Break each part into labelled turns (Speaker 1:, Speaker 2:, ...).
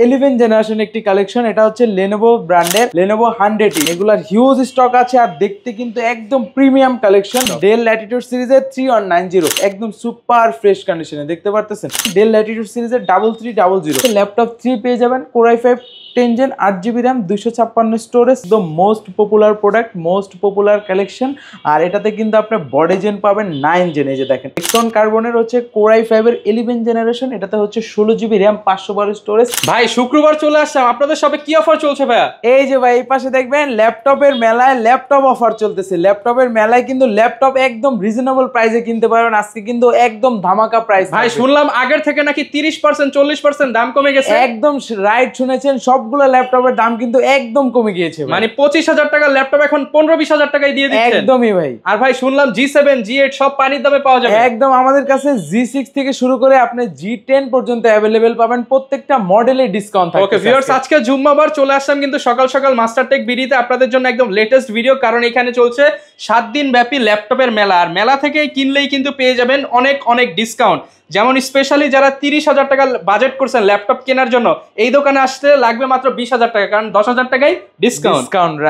Speaker 1: 11 generation একটি collection. এটা হচ্ছে Lenovo ব্র্যান্ডের Lenovo 100E। এগুলার হিউজ স্টক আছে আর দেখতে কিন্তু একদম প্রিমিয়াম কালেকশন। Dell Latitude সিরিজের 3190 একদম সুপার ফ্রেশ কন্ডিশনে দেখতে পারতেছেন। Dell Latitude সিরিজের 3300 ল্যাপটপ 3 পেয়ে যাবেন। Core i5 10 Gen 8GB RAM 256 storage. The most popular product, most popular collection. আর এটাতে কিন্তু আপনার বডি জেন পাবেন 9 জেন। এই যে দেখেন Exton কার্বনের হচ্ছে Core i5 এর 11 জেনারেশন। এটাতে হচ্ছে 16GB RAM 512 স্টোরেজ।
Speaker 2: ভাই শুক্রবার চলে আসলাম, আপনাদের সবে কি অফার চলছে ভাইয়া?
Speaker 1: এই যে ভাই এই পাশে দেখবেন ল্যাপটপের মেলায় ল্যাপটপ অফার চলতেছে। ল্যাপটপের মেলায় কিন্তু ল্যাপটপ একদম রিজনেবল প্রাইসে কিনতে পারবেন। আজকে কিন্তু একদম ধামাকা প্রাইস।
Speaker 2: ভাই শুনলাম আগের থেকে নাকি 30% 40% দাম কমে গেছে।
Speaker 1: একদম রাইট শুনেছেন, সবগুলো ল্যাপটপের দাম কিন্তু একদম কমে গিয়েছে।
Speaker 2: মানে 25,000 টাকার ল্যাপটপ এখন 15-20,000 টাকায় দিয়ে দিচ্ছেন।
Speaker 1: একদমই ভাই।
Speaker 2: আর ভাই শুনলাম G7 G8 সব পানির দামে পাওয়া যাবে।
Speaker 1: একদম আমাদের কাছে G6 থেকে শুরু করে আপনি G10 পর্যন্ত অ্যাভেলেবেল পাবেন। প্রত্যেকটা মডেলে ডিসকাউন্ট থাকবে।
Speaker 2: ওকে ভিউয়ার্স, আজকে জুম্মাবার চলে আসলাম কিন্তু সকাল সকাল মাস্টারটেক বিডিতে আপনাদের জন্য একদম লেটেস্ট ভিডিও, কারণ এখানে চলছে 7 দিন ব্যাপী ল্যাপটপের মেলা। আর মেলা থেকে কিনলেই কিন্তু পেয়ে যাবেন অনেক অনেক ডিসকাউন্ট। যেমন স্পেশালি যারা 30,000 টাকা বাজেট করছেন ল্যাপটপ কেনার জন্য, এই দোকানে আসতে লাগবে মাত্র 20,000 টাকা, কারণ 10,000 টাকায় ডিসকাউন্ট।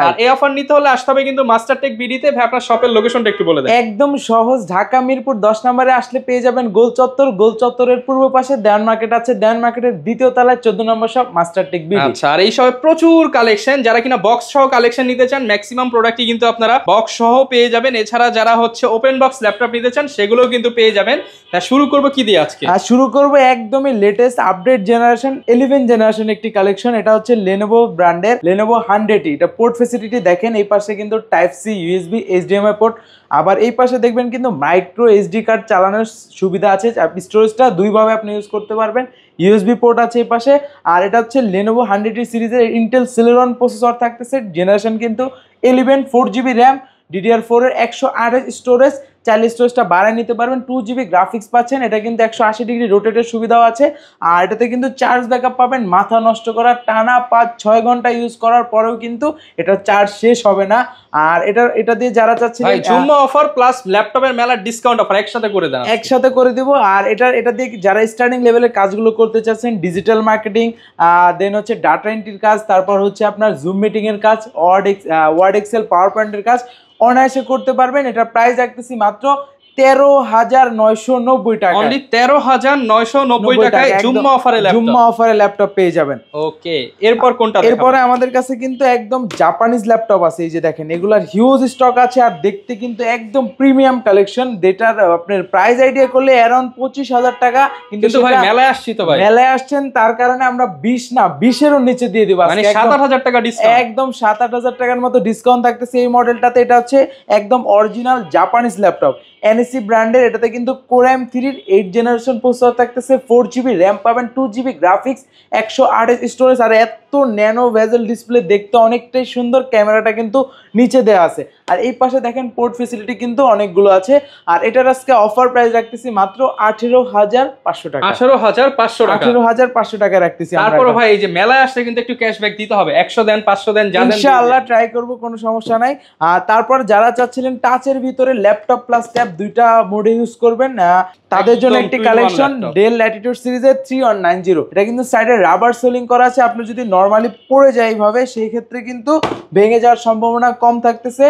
Speaker 2: আর এই অফার নিতে হলে আসতে হবে কিন্তু মাস্টারটেক বিডিতে। ভাই আপনার শপের লোকেশনটা একটু বলে দেন।
Speaker 1: একদম সহজ, ঢাকা মিরপুর 10 নম্বরে আসলে পেয়ে যাবেন গোল চত্বর। গোল চত্বরের পূর্ব পাশে দেওয়ান মার্কেট আছে। দেওয়ান মার্কেটের দ্বিতীয় তলায় 14 নম্বর শপ মাস্টারটেক বিডি।
Speaker 2: আচ্ছা, আর এই শপে প্রচুর কালেকশন। যারা কিনা বক্স সহ কালেকশন নিতে চান, ম্যাক্সিমাম প্রোডাক্টই কিন্তু আপনারা বক্স সহ পেয়ে যাবেন। এছাড়া যারা হচ্ছে ওপেন বক্স ল্যাপটপ নিতে চান সেগুলোও কিন্তু পেয়ে যাবেন। তা শুরু করব কি দিয়ে আজকে?
Speaker 1: আর শুরু করব একদমই লেটেস্ট আপডেট জেনারেশন 11 জেনারেশন একটি কালেকশন। এটা হচ্ছে Lenovo ব্র্যান্ডের Lenovo 100E। এটা পোর্ট ফ্যাসিলিটি দেখেন, এই পাশে কিন্তু type C, USB, HDMI port. আবার এই পাশে দেখবেন কিন্তু মাইক্রো এসডি কার্ড চালানোর সুবিধা আছে। স্টোরেজটা দুইভাবে আপনি ইউজ করতে পারবেন। ইউএসবি পোর্ট আছে এই পাশে। আর এটা হচ্ছে Lenovo 100E সিরিজের ইন্টেল Celeron প্রসেসর থাকতেছে। জেনারেশন কিন্তু 11, 4GB RAM, DDR4 এর 128 স্টোরেজ। চাইলে স্টোরেজটা বাড়ায় নিতে পারবেন। 2GB গ্রাফিক্স পাচ্ছেন। এটা কিন্তু 180 ডিগ্রি রোটেটের সুবিধাও আছে। আর এটাতে কিন্তু চার্জ ব্যাকআপ পাবেন। মাথা নষ্ট করার টানা 5-6 ঘন্টা ইউজ করার পরেও কিন্তু এটা চার্জ শেষ হবে না। আর এটা দিয়ে যারা চাচ্ছেন
Speaker 2: ভাই জুম্মা অফার প্লাস ল্যাপটপের মেলার ডিসকাউন্ট অফার একসাথে করে দেন।
Speaker 1: একসাথে করে দিব। আর এটা দিয়ে যারা স্টার্টিং লেভেলের কাজগুলো করতে চাচ্ছেন, ডিজিটাল মার্কেটিং, দেন হচ্ছে ডাটা এন্ট্রির কাজ, তারপর হচ্ছে আপনার জুম মিটিং এর কাজ, ওয়ার্ড এক্সেল পাওয়ার পয়েন্টের কাজ অনায়াসে করতে পারবেন। এটা প্রাইস রাখতেছি মাত্র 13,990 টাকা।
Speaker 2: অনলি 13,990 টাকায় জুম্মা অফারে
Speaker 1: ল্যাপটপ পেয়ে যাবেন।
Speaker 2: ওকে, এরপর কোনটা?
Speaker 1: এরপরে আমাদের কাছে কিন্তু একদম জাপানিজ ল্যাপটপ আছে। এই যে দেখেন এগুলার হিউজ স্টক আছে আর দেখতে কিন্তু একদম প্রিমিয়াম কালেকশন। যেটার আপনার প্রাইস আইডিয়া করলে অ্যারাউন্ড 25,000 টাকা। কিন্তু
Speaker 2: ভাই মেলায় আসছি তো, ভাই
Speaker 1: মেলায় আসছেন তার কারণে আমরা 20 না 20-এরও নিচে দিয়ে দিব।
Speaker 2: মানে 7-8 টাকা ডিসকাউন্ট,
Speaker 1: একদম 7-8 টাকার মতো ডিসকাউন্ট থাকতেছে এই মডেলটাতে। এটা হচ্ছে একদম অরিজিনাল জাপানিজ ল্যাপটপ, NEC ব্র্যান্ডের। এটাতে কিন্তু Core i3 এর 8 জেনারেশন প্রসেসর থাকতেছে। 4GB RAM পাবেন, 2GB গ্রাফিক্স, 128 স্টোরেজ। আর এত ন্যানো ভেজেল ডিসপ্লে, দেখতে অনেকটাই সুন্দর। ক্যামেরাটা কিন্তু নিচে দেওয়া আছে। আর এই পাশে দেখেন পোর্ট ফ্যাসিলিটি কিন্তু অনেকগুলো আছে। আর এটার আজকে অফার প্রাইস রাখতেছি মাত্র 18,500 টাকা।
Speaker 2: 18,500
Speaker 1: টাকা রাখতেছি।
Speaker 2: তারপর ভাই এই যে মেলায় আসলে কিন্তু একটু ক্যাশব্যাক দিতে হবে। 100 দেন, 500 দেন, যা দেন
Speaker 1: ইনশাআল্লাহ ট্রাই করব, কোনো সমস্যা নাই। আর তারপর যারা চাচ্ছিলেন টাচের ভিতরে ল্যাপটপ প্লাস ট্যাব দুইটা মোডে ইউজ করবেন, তাদের জন্য একটি কালেকশন Dell Latitude সিরিজের 3190। এটা কিন্তু সাইডে রাবার সোলিং করা আছে। আপনি যদি নরমালি পড়ে যায় এইভাবে, সেই ক্ষেত্রে কিন্তু ভেঙে যাওয়ার সম্ভাবনা কম থাকতেছে।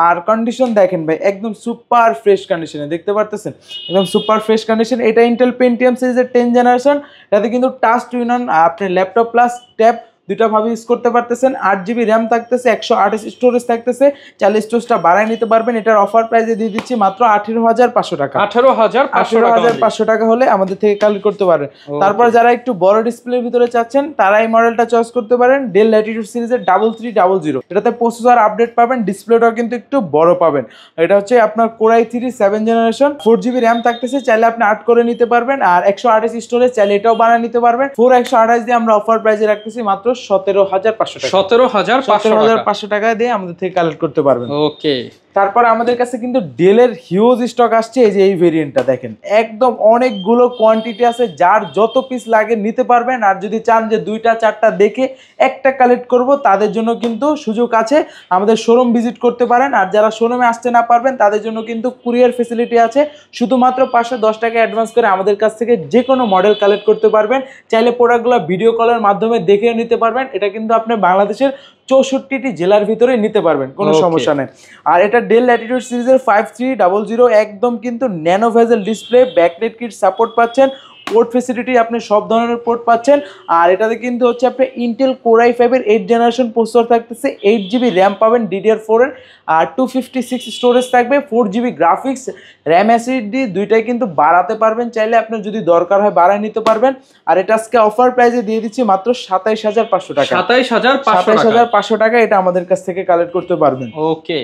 Speaker 1: আর কন্ডিশন দেখেন ভাই, একদম সুপার ফ্রেশ কন্ডিশনে দেখতে পারতেছেন, একদম সুপার ফ্রেশ কন্ডিশন। এটা ইন্টেল পেন্টিয়াম সিরিজের 10 জেনারেশন। এটাতে কিন্তু টাচ টু ইন আপনি ল্যাপটপ প্লাস ট্যাব দুইটা ভাবে ইউজ করতে পারতেছেন। 8GB RAM থাকতেছে, 128 স্টোরেজ থাকতেছে। চাইলে স্টোরেজটা বাড়ায় নিতে পারবেন। এটার অফার প্রাইসে দিয়ে দিচ্ছি মাত্র 18,500 টাকা। 18,500 টাকা হলে আমাদের থেকে কালেক্ট করতে পারেন। তারপর যারা একটু বড় ডিসপ্লের ভিতরে চাচ্ছেন তারা এই মডেলটা চয়েস করতে পারেন, Dell Latitude সিরিজের 3300। এটাতে প্রসেসর আপডেট পাবেন, ডিসপ্লেটাও কিন্তু একটু বড় পাবেন। এটা হচ্ছে আপনার Core i3 7 generation, 4GB RAM থাকতেছে। চাইলে আপনি 8 করে নিতে পারবেন। আর 128 স্টোরেজ, চাইলে এটাও বাড়ায় নিতে পারবেন। 128 দিয়ে আমরা অফার প্রাইসে রাখতেছি মাত্র 17,500 টাকা।
Speaker 2: 17,500
Speaker 1: টাকা দিয়ে আমাদের থেকে কালেক্ট করতে পারবেন।
Speaker 2: ওকে।
Speaker 1: তারপর আমাদের কাছে কিন্তু ডেলের হিউজ স্টক আসছে, এই যে এই ভেরিয়েন্টটা দেখেন, একদম অনেকগুলো কোয়ান্টিটি আছে, যার যত পিস লাগে নিতে পারবেন। আর যদি চান যে 2টা 4টা দেখে একটা কালেক্ট করব, তাদের জন্য কিন্তু সুযোগ আছে, আমাদের শোরুম ভিজিট করতে পারেন। আর যারা শোরুমে আসতে না পারবেন তাদের জন্য কিন্তু কুরিয়ার ফেসিলিটি আছে, শুধুমাত্র 510 টাকা অ্যাডভান্স করে আমাদের কাছ থেকে যে কোনো মডেল কালেক্ট করতে পারবেন। চাইলে প্রোডাক্টগুলো ভিডিও কলের মাধ্যমে দেখেও নিতে পারবেন। এটা কিন্তু আপনি বাংলাদেশের 64টি জেলার ভিতরে নিতে পারবেন, কোনো সমস্যা নেই। আর এটা ডেল ল্যাটিটিউড সিরিজের 5300, একদম কিন্তু nano bezel display, backlight kit support পাচ্ছেন, পোর্ট ফেসিলিটি আপনি সব ধরনের পোর্ট পাচ্ছেন। আর এটাতে কিন্তু হচ্ছে আপনি ইন্টেল কোর i5 এর 8th জেনারেশন প্রসেসর থাকতেছে, 8GB র্যাম পাবেন DDR4 এর, আর 256 স্টোরেজ থাকবে, 4GB গ্রাফিক্স, র্যাম এসএসডি দুইটাই কিন্তু বাড়াতে পারবেন, চাইলে আপনার যদি দরকার হয় বাড়ায় নিতে পারবেন। আর এটা আজকে অফার প্রাইসে দিয়ে দিচ্ছি মাত্র 27500 টাকা। 27500 টাকা এটা আমাদের কাছ থেকে কালেক্ট করতে পারবেন।
Speaker 2: ওকে,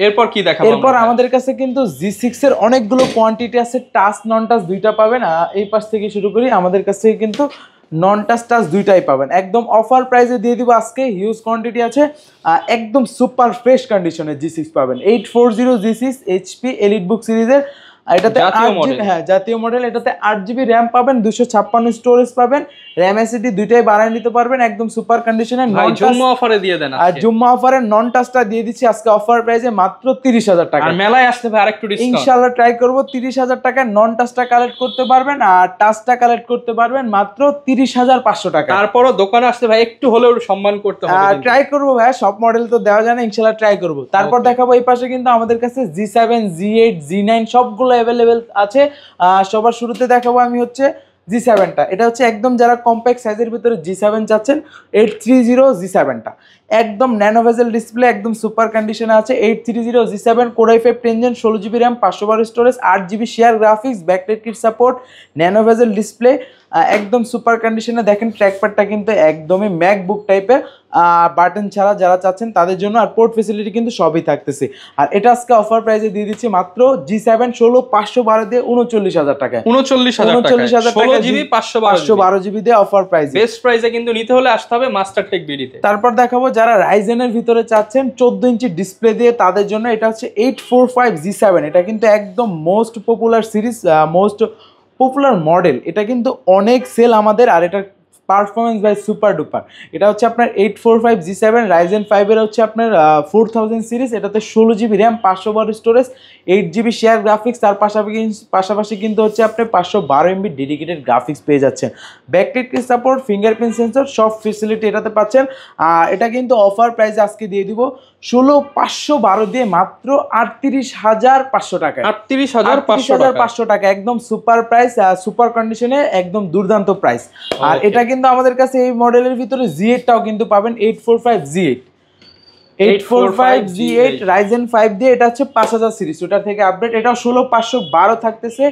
Speaker 2: এরপর কি দেখাবো?
Speaker 1: এরপর আমাদের কাছে কিন্তু G6 এর অনেকগুলো কোয়ান্টিটি আছে, টাচ নন টাচ দুইটা পাবেন। এই পাশ থেকে শুরু করি, আমাদের কাছ থেকে কিন্তু নন টাচ টাচ দুইটাই পাবেন, একদম অফার প্রাইসে দিয়ে দিব আজকে, হিউজ কোয়ান্টিটি আছে, একদম সুপার ফ্রেশ কন্ডিশনে G6 পাবেন। 840 G6 HP এলিট বুক সিরিজের, এটাতে জাতীয় মডেল, এটাতে 8GB র্যাম পাবেন, 256 স্টোরেজ পাবেন, র্যাম এসএসডি দুইটাই বাড়ায় নিতে পারবেন, একদম সুপার কন্ডিশনে।
Speaker 2: জুম্মা অফারে দিয়ে দেন,
Speaker 1: আর জুম্মা অফারে নন টাচটা দিয়ে দিচ্ছি আজকে অফার প্রাইসে মাত্র 30000 টাকা।
Speaker 2: আর মেলায় আসতে ভাই আরেকটু ডিসকাউন্ট
Speaker 1: ইনশাআল্লাহ ট্রাই করব। 30000 টাকায় নন টাচটা কালেক্ট করতে পারবেন, আর টাচটা কালেক্ট করতে পারবেন মাত্র 30500 টাকা।
Speaker 2: তারপরও দোকানে আসতে ভাই একটু হলেও সম্মান করতে হবে।
Speaker 1: ট্রাই করবো ভাই, সব মডেল তো দেওয়া যায় না, ইনশাআল্লাহ ট্রাই করব। তারপর দেখাবো এই পাশে কিন্তু আমাদের কাছে G7, G8, G9 সবগুলো অ্যাভেলেবেল আছে। সবার শুরুতে দেখাবো আমি হচ্ছে G7টা, এটা হচ্ছে একদম যারা কম্প্যাক্ট সাইজের ভিতরে G7 চাচ্ছেন, 830 G7টা একদম ন্যানো ভেজেল ডিসপ্লে, একদম সুপার কন্ডিশনে আছে। 830 G7 core i5 10 gen, 16GB RAM, 512 storage, 8GB share graphics, backlight kit support, nano bezel display, একদম সুপার কন্ডিশনে। দেখেন ট্র্যাকপ্যাডটা কিন্তু একদমই ম্যাকবুক টাইপের, বাটন ছাড়া যারা চাচ্ছেন তাদের জন্য, আর পোর্ট ফেসিলিটি কিন্তু সবই থাকতেছে। আর এটা আজকে অফার প্রাইসে দিয়ে দিচ্ছি মাত্র G7 16512 দিয়ে 39000 টাকা।
Speaker 2: 39000 টাকা 16GB
Speaker 1: 512GB দিয়ে অফার প্রাইস,
Speaker 2: বেস্ট প্রাইসে কিন্তু নিতে হলে আসতে হবে মাস্টারটেক বিডিতে।
Speaker 1: তারপর দেখাবো যারা রাইজেনের ভিতরে চাচ্ছেন 14 ইঞ্চি ডিসপ্লে দিয়ে, তাদের জন্য এটা হচ্ছে 845 G7, এটা কিন্তু একদম most popular series, most popular model, এটা কিন্তু অনেক সেল আমাদের। আর এটা পারফরমেন্স বাই সুপার ডুপার, এটা হচ্ছে আপনার 845 G7 রাইজেন 5 এর হচ্ছে আপনার 4000 সিরিজ, এটাতে 16GB RAM, 512 storage, 8GB share graphics, তার পাশাপাশি কিন্তু হচ্ছে আপনি 512 MB ডেডিকেটেড গ্রাফিক্স পেয়ে যাচ্ছেন, backlight kit support, fingerprint sensor, সব ফেসিলিটি এটাতে পাচ্ছেন। আর এটা কিন্তু অফার প্রাইসে আজকে দিয়ে দিব 16512 দিয়ে মাত্র 38500 টাকা।
Speaker 2: 38500
Speaker 1: টাকা, একদম সুপার প্রাইস, সুপার কন্ডিশনে, একদম দুর্দান্ত প্রাইস। আর এটা কিন্তু আমাদের কাছে এই মডেলের ভিতরে G8টাও কিন্তু পাবেন, 845 G8 রাইজেন 5 দিয়ে, এটা হচ্ছে 5000 সিরিজ, ওটার থেকে আপডেট, এটাও 16512 থাকতেছে।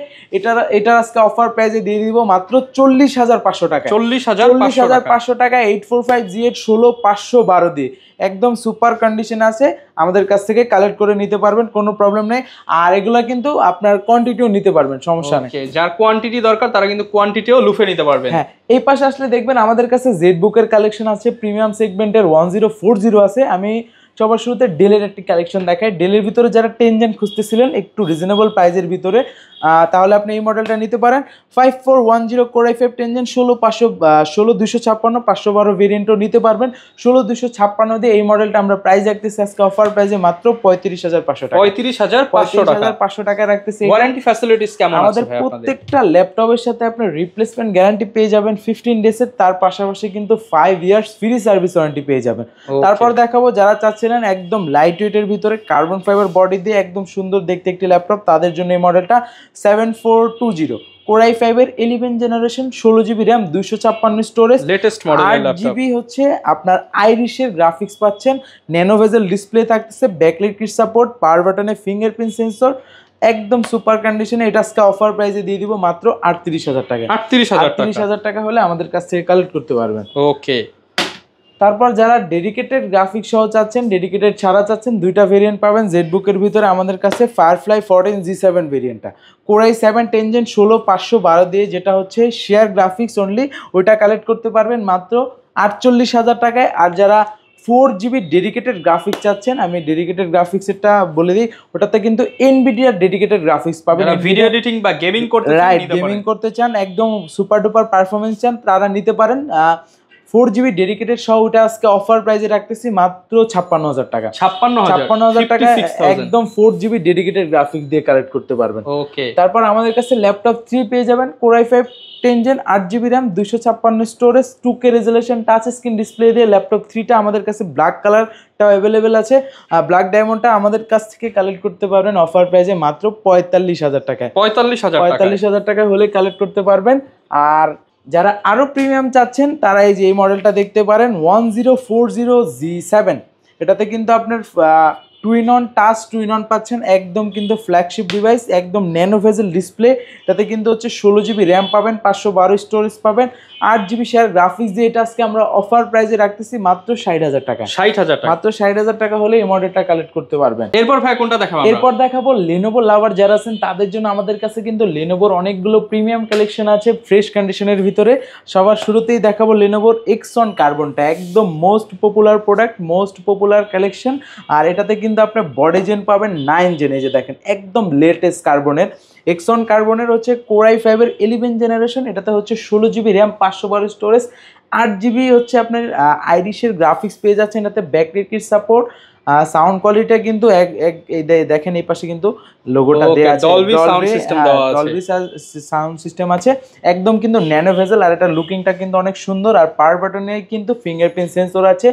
Speaker 1: এটার আজকে অফার প্রাইসে দিয়ে দিব মাত্র 40500 টাকা। 40500 টাকা 845 G8 16512 দিয়ে, একদম সুপার কন্ডিশন আছে, আমাদের কাছ থেকে কালেক্ট করে নিতে পারবেন, কোনো প্রবলেম নেই। আর এগুলা কিন্তু আপনার কোয়ান্টিটিও নিতে পারবেন, সমস্যা নেই।
Speaker 2: যার কোয়ান্টিটি দরকার তারা কিন্তু কোয়ান্টিটিও লুফে নিতে পারবেন।
Speaker 1: হ্যাঁ, এই পাশে আসলে দেখবেন আমাদের কাছে জেড বুকের কালেকশন আছে, প্রিমিয়াম সেগমেন্টের 1040 আছে। আমি সবার শুরুতে ডেলের একটি কালেকশন দেখাই। ডেলের ভিতরে যারা 10 জেন খুঁজতেছিলেন একটু রিজনেবল প্রাইসের ভিতরে, তাহলে আপনি এই মডেলটা নিতে পারেন। 5410 কোর i5 10 জেন, 16256 512 ভেরিয়েন্টও নিতে পারবেন। 16256 দিয়ে এই মডেলটা আমরা প্রাইস রাখতেছি আজকে অফার প্রাইসে মাত্র 35500 টাকা।
Speaker 2: 35500
Speaker 1: টাকা রাখতেছি।
Speaker 2: ওয়ারেন্টি ফ্যাসিলিটিস কেমন আছে
Speaker 1: আমাদের প্রত্যেকটা ল্যাপটপের সাথে আপনি রিপ্লেসমেন্ট গ্যারান্টি পেয়ে যাবেন 15 ডেজের, তার পাশাপাশি কিন্তু 5 ইয়ার্স ফ্রি সার্ভিস ওয়ারেন্টি পেয়ে যাবেন। তারপর দেখাবো যারা চাচ্ছিলেন একদম লাইট ওয়েটের ভিতরে কার্বন ফাইবার বডি দিয়ে একদম সুন্দর দেখতে একটি ল্যাপটপ, তাদের জন্য এই মডেলটা 7420 কোর i5 এর 11 generation, 16GB RAM, 256 storage,
Speaker 2: latest মডেলের ল্যাপটপ।
Speaker 1: 8GB হচ্ছে আপনার আইরিশের গ্রাফিক্স পাচ্ছেন, ন্যানো ভেজেল ডিসপ্লে থাকতেছে, ব্যাকলাইট কিট সাপোর্ট, পাওয়ার বাটনে ফিঙ্গারপ্রিন্ট সেন্সর, একদম সুপার কন্ডিশনে। এটা আজকে অফার প্রাইসে দিয়ে দিব মাত্র 38000 টাকা। 38000 টাকা হলে আমাদের কাছ থেকে কালেক্ট করতে পারবেন।
Speaker 2: ওকে,
Speaker 1: তারপর যারা ডেডিকেটেড গ্রাফিক্স সহ চাচ্ছেন, ডেডিকেটেড ছাড়া চাচ্ছেন, দুইটা ভেরিয়েন্ট পাবেন জেড বুকের ভিতরে আমাদের কাছে। Firefly 14 G7 ভেরিয়েন্টটা core i7 10 gen 16512 দিয়ে, যেটা হচ্ছে শেয়ার গ্রাফিক্স অনলি, ওইটা কালেক্ট করতে পারবেন মাত্র 48000 টাকায়। আর যারা 4GB ডেডিকেটেড গ্রাফিক্স চাচ্ছেন, আমি ডেডিকেটেড গ্রাফিক্সটা বলে দিই, ওটাতে কিন্তু এনভিডিআর ডেডিকেটেড গ্রাফিক্স পাবেন।
Speaker 2: ভিডিও এডিটিং বা গেমিং করতে চান,
Speaker 1: রাইট, গেমিং করতে চান, একদম সুপার ডুপার পারফরমেন্স চান, তারা নিতে পারেন। 4GB ডেডিকেটেড সহ ওটা আজকে অফার প্রাইসে রাখতেছি মাত্র 56,000 টাকা। 56,000 টাকা একদম 4GB ডেডিকেটেড গ্রাফিক্স দিয়ে কালেক্ট করতে পারবেন।
Speaker 2: ওকে,
Speaker 1: তারপর আমাদের কাছে ল্যাপটপ 3 পেয়ে যাবেন, Core i5 10 Gen 8GB RAM 256 storage 2K resolution touch screen display দিয়ে ল্যাপটপ 3টা আমাদের কাছে ব্ল্যাক কালারটাও অ্যাভেলেবেল আছে। আর ব্ল্যাক ডায়মন্ডটা আমাদের কাছ থেকে কালেক্ট করতে পারবেন অফার প্রাইসে মাত্র 45,000 টাকায়। 45,000 টাকা হলে কালেক্ট করতে পারবেন। আর যারা আরো প্রিমিয়াম চাচ্ছেন তারা এই যে এই মডেলটা দেখতে পারেন 1040G7, এটাতে কিন্তু আপনার twin on touch twin on পাচ্ছেন, একদম কিন্তু ফ্ল্যাগশিপ ডিভাইস, একদম ন্যানো ভেজেল ডিসপ্লে, এটাতে কিন্তু হচ্ছে 16GB র্যাম পাবেন, 512 স্টোরেজ পাবেন, 8GB শেয়ার গ্রাফিক্স দিয়ে এটা আজকে আমরা অফার প্রাইসে রাখতেছি মাত্র 60,000 টাকা।
Speaker 2: 60,000 টাকা,
Speaker 1: মাত্র 60,000 টাকা হলে এই মডেলটা কালেক্ট করতে পারবেন।
Speaker 2: এরপর ভাই কোনটা দেখাবো?
Speaker 1: এরপর দেখাবো Lenovo লাভার যারা আছেন তাদের জন্য আমাদের কাছে কিন্তু Lenovoর অনেকগুলো প্রিমিয়াম কালেকশন আছে ফ্রেশ কন্ডিশনের ভিতরে। সবার শুরুতেই দেখাবো Lenovoর X1 কার্বনটা, একদম most popular product, most popular collection. আর এটাতে কিন্তু আপনার বডি জেন পাবেন 9 জেন, এই যে দেখেন একদম লেটেস্ট কার্বনের। X1 কার্বনের হচ্ছে Core i5 এর 11 জেনারেশন, এটাতে হচ্ছে 16GB র্যাম 512 স্টোরেজ 8GB হচ্ছে আপনার আইরিশের গ্রাফিক্স পেয়ে যাচ্ছেন, এটাতে ব্যাকলিট সাপোর্ট। সাউন্ড কোয়ালিটি কিন্তু দেখেন এই পাশে কিন্তু লোগোটা দেয়া আছে,
Speaker 2: ডলবি সাউন্ড সিস্টেম দেওয়া আছে,
Speaker 1: ডলবি সাউন্ড সিস্টেম আছে, একদম কিন্তু ন্যানো ভেজেল। আর এটা লুকিংটা কিন্তু অনেক সুন্দর। আর পাওয়ার বাটনে কিন্তু ফিঙ্গারপ্রিন্ট সেন্সর আছে,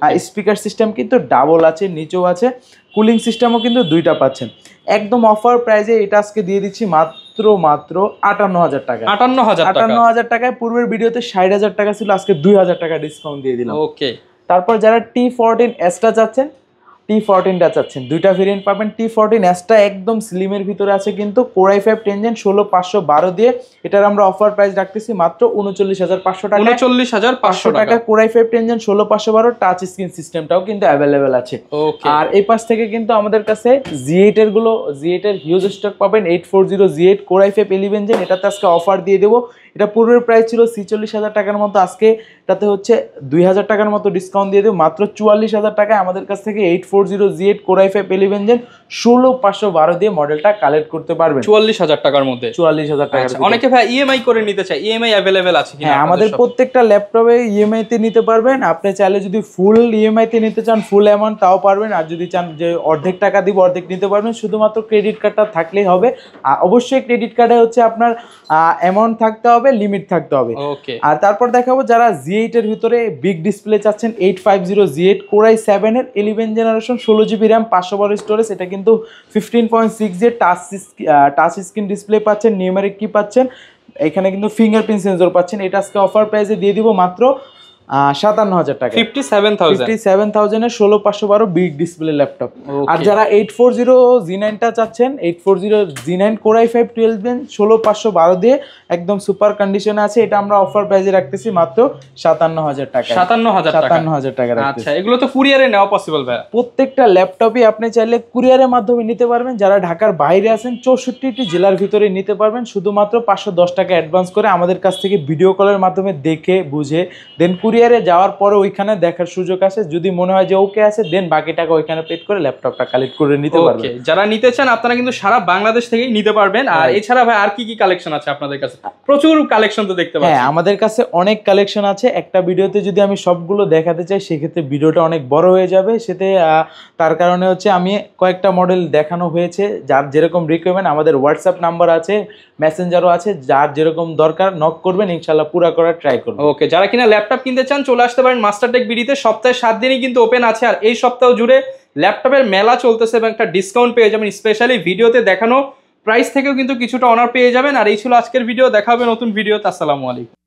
Speaker 1: আর স্পিকার সিস্টেম কিন্তু ডাবল আছে, নিচেও আছে, কুলিং সিস্টেমও কিন্তু দুইটা পাচ্ছেন। একদম অফার প্রাইসে এটা আজকে দিয়ে দিচ্ছি মাত্র 58,000 টাকা। 58,000 টাকায়। পূর্বের ভিডিওতে 60,000 টাকা ছিল, আজকে 2,000 টাকা ডিসকাউন্ট দিয়ে দিলাম।
Speaker 2: ওকে,
Speaker 1: তারপর যারা T14S চাচ্ছেন, T14টা চাচ্ছেন, দুইটা ভেরিয়েন্ট পাবেন। T14Sটা একদম স্লিমের ভিতরে আছে কিন্তু Core i5 10 Gen 16512 দিয়ে, এটার আমরা অফার প্রাইস রাখতেছি মাত্র 39,500 টাকা।
Speaker 2: 39,500 টাকা
Speaker 1: Core i5 10 Gen 16512 touch screen সিস্টেমটাও কিন্তু অ্যাভেলেবেল আছে। আর এই পাশ থেকে কিন্তু আমাদের কাছে G8 এর G8 এর হিউজ স্টক পাবেন, 840 G8 Core i5 11 Gen, এটাতে আজকে অফার দিয়ে দেবো। এটা পূর্বের প্রাইস ছিল 46,000 টাকার মতো, আজকে এটাতে হচ্ছে 2,000 টাকার মতো ডিসকাউন্ট দিয়ে দেবো মাত্র 44,000 টাকায়। আমাদের কাছ থেকে 840 G8 Core i5 11 Gen 16512 দিয়ে মডেলটা কালেক্ট করতে পারবেন
Speaker 2: 44,000 টাকার মধ্যে।
Speaker 1: 44,000 টাকা।
Speaker 2: অনেকে ভাই ইএমআই করে নিতে চায়, ইএমআই अवेलेबल আছে কিনা?
Speaker 1: হ্যাঁ, আমাদের প্রত্যেকটা ল্যাপটপে ইএমআই তে নিতে পারবেন। আপনি চাইলে যদি ফুল ইএমআই তে নিতে চান ফুল অ্যামাউন্ট তাও পারবেন, আর যদি চান যে অর্ধেক টাকা দিব অর্ধেক নিতে পারবেন, শুধুমাত্র ক্রেডিট কার্ডটা থাকলেই হবে। আর অবশ্যই ক্রেডিট কার্ডে হচ্ছে আপনার অ্যামাউন্ট থাকতে হবে, লিমিট থাকতে হবে।
Speaker 2: ওকে,
Speaker 1: আর তারপর দেখাবো যারা G8 এর ভিতরে বিগ ডিসপ্লে চাচ্ছেন, 850 G8 Core i7 এর 11 জেনারেশন 16GB RAM 512 স্টোরেজ, এটা কিন্তু 15.6 এর টাচ স্ক্রিন ডিসপ্লে পাচ্ছেন, নিউমেরিক কি পাচ্ছেন, এখানে কিন্তু ফিঙ্গারপ্রিন্ট সেন্সর পাচ্ছেন। এটা আজকে অফার প্রাইসে দিয়ে দিব মাত্র 57,000 টাকা। 57,000 এর 16512 বিগ ডিসপ্লে ল্যাপটপ। আর যারা 840 G9 টা চাচ্ছেন, 840 G9 Core i5 12 Gen 16512 দিয়ে একদম সুপার কন্ডিশনে আছে, এটা আমরা অফার প্রাইসে রাখতেছি মাত্র 57,000 টাকা। 57,000 টাকা রাখতেছি।
Speaker 2: আচ্ছা, এগুলো তো কুরিয়ারে নেওয়া পসিবল ভাই?
Speaker 1: প্রত্যেকটা ল্যাপটপই আপনি চাইলে কুরিয়ারের মাধ্যমে নিতে পারবেন। যারা ঢাকার বাইরে আছেন 64টি জেলার ভিতরে নিতে পারবেন, শুধুমাত্র 510 টাকা অ্যাডভান্স করে আমাদের কাছ থেকে ভিডিও কলের মাধ্যমে দেখে বুঝে দেন কুরিয়ারে যাওয়ার পরে ওইখানে দেখার সুযোগ আছে, যদি মনে হয় যে ওকে আছে দেন বাকি টাকা ওইখানে পেড করে ল্যাপটপটা কালেক্ট করে নিতে পারবেন।
Speaker 2: যারা নিতে চান আপনারা কিন্তু সারা বাংলাদেশ থেকেই নিতে পারবেন। আর এছাড়া ভাই আর কি কি কালেকশন আছে আপনাদের কাছে? প্রচুর কালেকশন তো দেখতে পাচ্ছি।
Speaker 1: হ্যাঁ, আমাদের কাছে অনেক কালেকশন আছে। একটা ভিডিওতে যদি আমি সবগুলো দেখাতে চাই সেক্ষেত্রে ভিডিওটা অনেক বড় হয়ে যাবে, সেতে তার কারণে হচ্ছে আমি কয়েকটা মডেল দেখানো হয়েছে, যার যেরকম রিকোয়ারমেন্ট আমাদের হোয়াটসঅ্যাপ নাম্বার আছে, মেসেঞ্জারও আছে, যার যেরকম দরকার নক করবেন, ইনশাআল্লাহ পুরো করার ট্রাই করব।
Speaker 2: ওকে, যারা কিনা ল্যাপটপ কিনতে চান চলে আসতে পারেন মাস্টারটেক বিডিতে, সপ্তাহে 7 দিনই কিন্তু ওপেন আছে। আর এই সপ্তাহ জুড়ে ল্যাপটপের মেলা চলতেছে এবং একটা ডিসকাউন্ট পেয়ে যাবেন, স্পেশালি ভিডিওতে দেখানো প্রাইস থেকেও কিন্তু কিছুটা অনার পেয়ে যাবেন। আর এই ছিল আজকের ভিডিও, দেখা হবে নতুন ভিডিওতে। আসসালামু আলাইকুম।